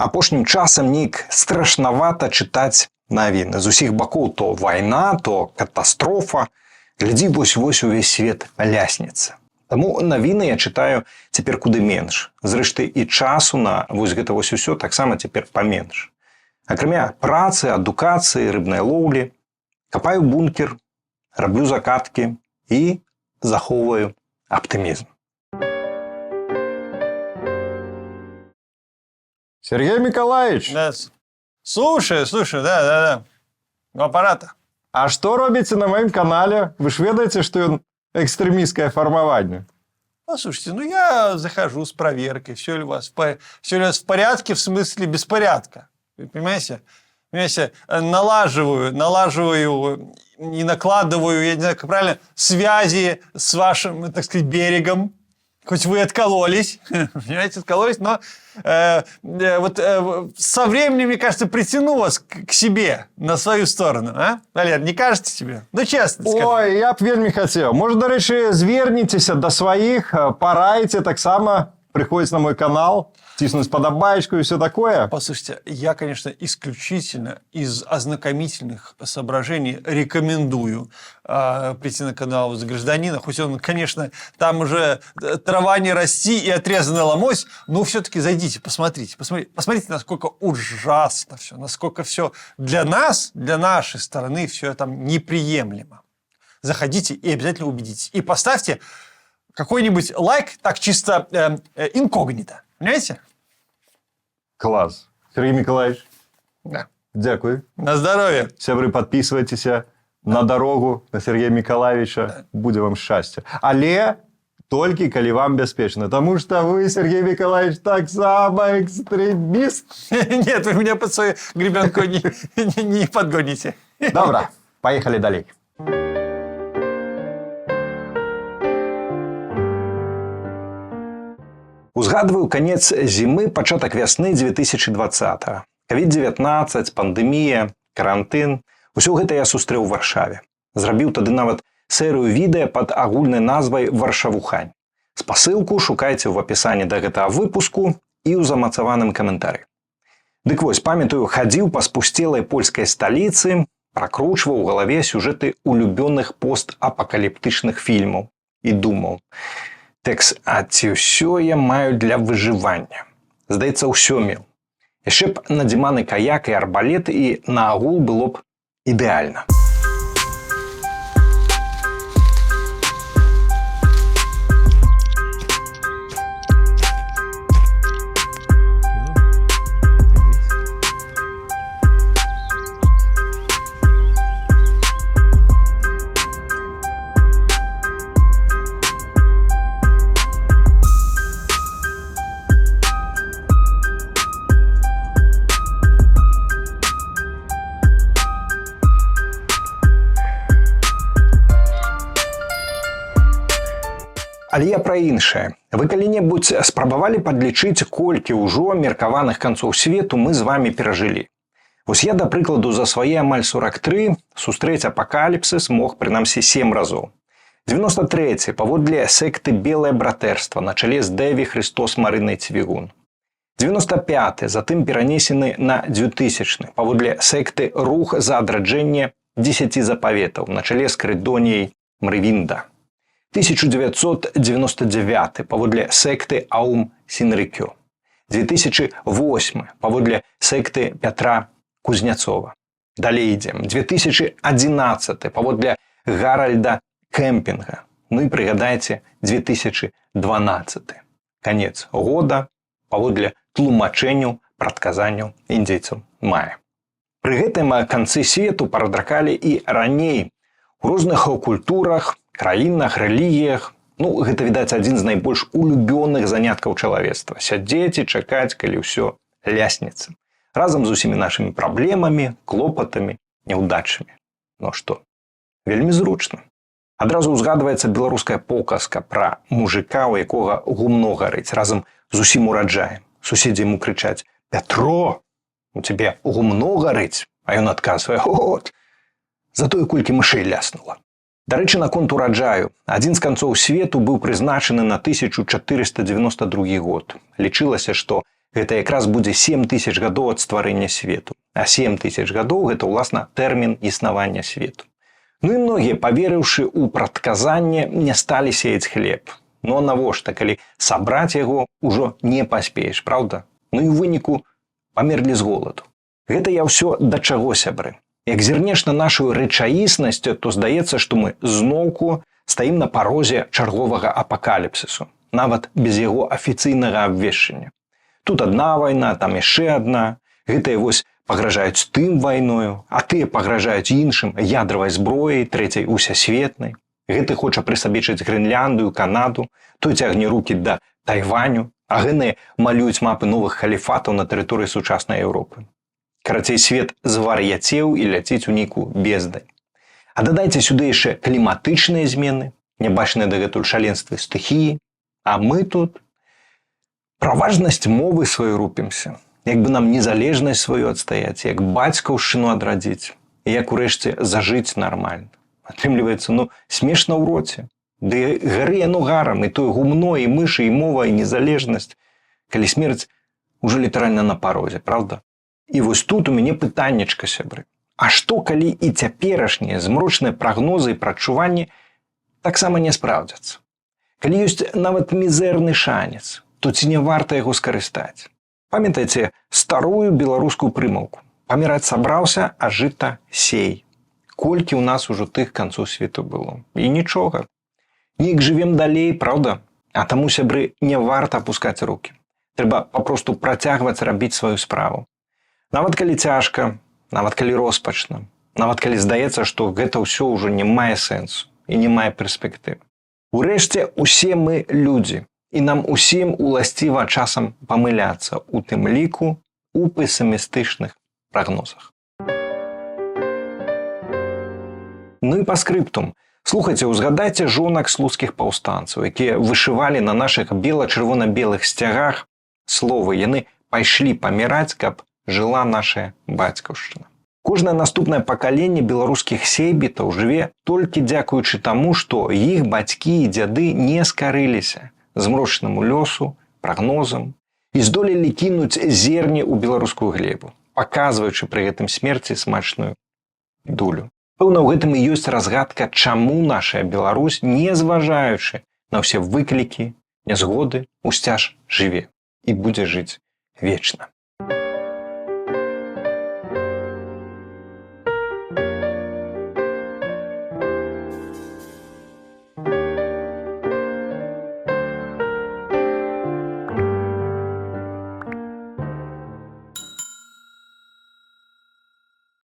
Апошнім часам неяк страшнавата чытаць навіны. З усіх бакоў то вайна, то катастрофа. Глядзі, вось-вось увесь свет ляснецца. Таму навіны я чытаю цяпер куды менш. Зрэшты, і часу на вось гэта вось усё таксама цяпер паменш. Акрамя працы, адукацыі, рыбнай лоўлі, капаю бункер, раблю закаткі і захоўваю аптымізм. Сергей Миколаевич! Да. Слушаю, да. У аппарата. А что робите на моем канале? Вы ж ведаете, что он экстремистское формование? Послушайте, я захожу с проверкой, все ли у вас в порядке, в смысле беспорядка. Вы понимаете? Налаживаю и накладываю, я не знаю, как правильно, связи с вашим, так сказать, берегом. Хоть вы откололись, понимаете, но со временем, мне кажется, притяну вас к себе, на свою сторону, а? Валер, не кажется тебе? Честно скажу. Ой, я б вельмі хотел. Может, до речі, звернетеся до своих, пораете так само приходить на мой канал, тиснуть подобаечку и все такое. Послушайте, я, конечно, исключительно из ознакомительных соображений рекомендую прийти на канал «За гражданина». Хоть он, конечно, там уже трава не расти и отрезанный ломоть, но все-таки зайдите, посмотрите. Посмотрите, насколько ужасно все, насколько все для нас, для нашей стороны, все там неприемлемо. Заходите и обязательно убедитесь. И поставьте какой-нибудь лайк, так чисто инкогнито. Понимаете? Класс. Сергей Миколаевич. Да. Дякую. На здоровье. Сябры, подписывайтесь на дорогу на Сергея Миколаевича. Да. Буде вам счастье. Але только коли вам беспечно. Потому что вы, Сергей Миколаевич, так само экстремист. Нет, вы меня под свою гребенку не подгоните. Добро. Поехали далее. Узгадываю конец зимы, пачатак вясны 2020-го. COVID-19, пандемія, карантын. Усё гэта я сустрэў у Варшаве. Зрабіў тады нават серыю відэа пад агульнай назвай «Варшавухань». Спасылку шукайце ў апісанні да гэтага выпуску і ў замацаваным каментары. Дык вось, памятаю, хадзіў па спусцелай польскай сталіцы, пракручваў у галаве сюжэты улюбёных постапакаліптычных фільмаў і думаў: тэкс, а ці ўсё я маю для выжывання? Здаецца, ўсё меў. Яшчэ б надзіманы каяк і арбалет, і наогул было б ідэальна. Але я пра іншае. Вы калі-небудзь спрабавалі падлічыць, колькі ўжо меркаваных канцоў свету мы з вамі перажылі? Вось я, да прыкладу, за свае амаль 43 сустрэць апакаліпсіс мог прынамсі 7 разоў. 93 паводле секты «Белае братэрства» на чале з Дэві Христос Марынай Цвігун. 95 затым перанесены на 2000 паводле секты «Рух за адраджэнне 10 запаветаў» на чале з Крыдоніяй Мрывінда. 1999 паводле секты Аум Сінрыкё. 2008 паводле секты Пятра Кузняцова. Далей ідзем. 2011 паводле Гаральда Кэмпінга. І прыгадайце 2012. Канец года паводле тлумачэнняў, прадказанняў індзейцаў мая. Пры гэтым канцы свету прадракалі і раней у розных культурах, краінах, рэлігіях. Гэта, відаць, адзін з найбольш улюбёных заняткаў чалавецтва. Сядзець і чакаць, калі ўсё ляснецца. Разам з усімі нашымі праблемамі, клопатамі, няўдачамі. Што? Вельмі зручна. Адразу ўзгадваецца беларуская показка пра мужика, у якога гумно гарыць, разам з усім ураджаем. Суседзі яму крычаць: «Пятро, у цябе гумно гарыць?» А ён адказвае: «От, за тое, колькі мышэй ляснула». Дарэчы, наконт ураджаю. Адзін з канцоў свету быў прызначаны на 1492 год. Лічылася, што Гэта якраз будзе 7000 гадоў ад стварэння свету. А 7000 гадоў гэта, уласна, тэрмін існавання свету. Ну і многія, паверыўшы ў прадказанне, не сталі сеяць хлеб. Ну а навошта, калі сабраць яго ўжо не паспееш, праўда? Ну і ў выніку памерлі з голаду. Гэта я ўсё да чаго, сябры. Як зірнеш на нашу рэчаіснасць, то здаецца, што мы зноўку стаім на парозе чарговага апакаліпсісу, нават без яго афіцыйнага абвешчання. Тут адна вайна, там яшчэ адна. Гэтыя вось пагражаюць тым вайною, а тыя пагражаюць іншым ядравай зброяй, трэцяй усесветнай. Гэты хоча прысабечыць Грэнляндыю, Канаду, той цягне рукі да Тайваню, а гэныя малююць мапы новых халіфатаў на тэрыторыі сучаснай Еўропы. Карацей, свет звар'яцеў і ляціць у нейкую бездань. А дадайце сюды яшчэ кліматычныя змены, нябачныя дагэтуль шаленствы стыхіі, а мы тут пра важнасць мовы сваёй рупімся, як бы нам незалежнасць сваю адстаяць, як бацькаўшчыну адрадзіць, і як урэшце зажыць нармальна. Атрымліваецца, смешна ў роце. Ды гары яно гарам, і тое гумно, і мышы, і мова, і незалежнасць, калі смерць ужо літаральна на парозе, правда? І вось тут у мяне пытаннечка, сябры. А што, калі і цяперашнія змрочныя прагнозы і прадчуванні таксама не спраўдзяцца? Калі ёсць нават мізэрны шанец, то ці не варта яго скарыстаць? Памятайце старую беларускую прымаўку. Паміраць сабраўся, а жыта сей. Колькі ў нас ужо тых канцоў свету было? І нічога. Неяк жывем далей, праўда? А таму, сябры, не варта апускаць рукі. Трэба папросту працягваць рабіць сваю справу. Нават калі цяжка, нават калі роспачна, нават калі здаецца, што гэта ўсё ўжо не мае сэнсу і не мае перспектывы. Урэшце, усе мы людзі. І нам усім уласціва часам памыляцца, у тым ліку у песімістычных прагнозах. Ну і па скрыптум. Слухайце, узгадайце жонак слуцкіх паўстанцаў, якія вышывалі на нашых бела-чырвона-белых сцягах словы. Яны пайшлі паміраць, каб жыла наша бацькаўшчына. Кожнае наступнае пакаленне беларускіх сейбітаў жыве толькі дзякуючы таму, што іх бацькі і дзяды не скарыліся змрочнаму лёсу, прагнозам і здолелі кінуць зерне ў беларускую глебу, паказваючы пры гэтым смерці смачную дулю. Пэўна, у гэтым і ёсць разгадка, чаму наша Беларусь, не зважаючы на ўсе выклікі, нязгоды, усцяж жыве і будзе жыць вечна.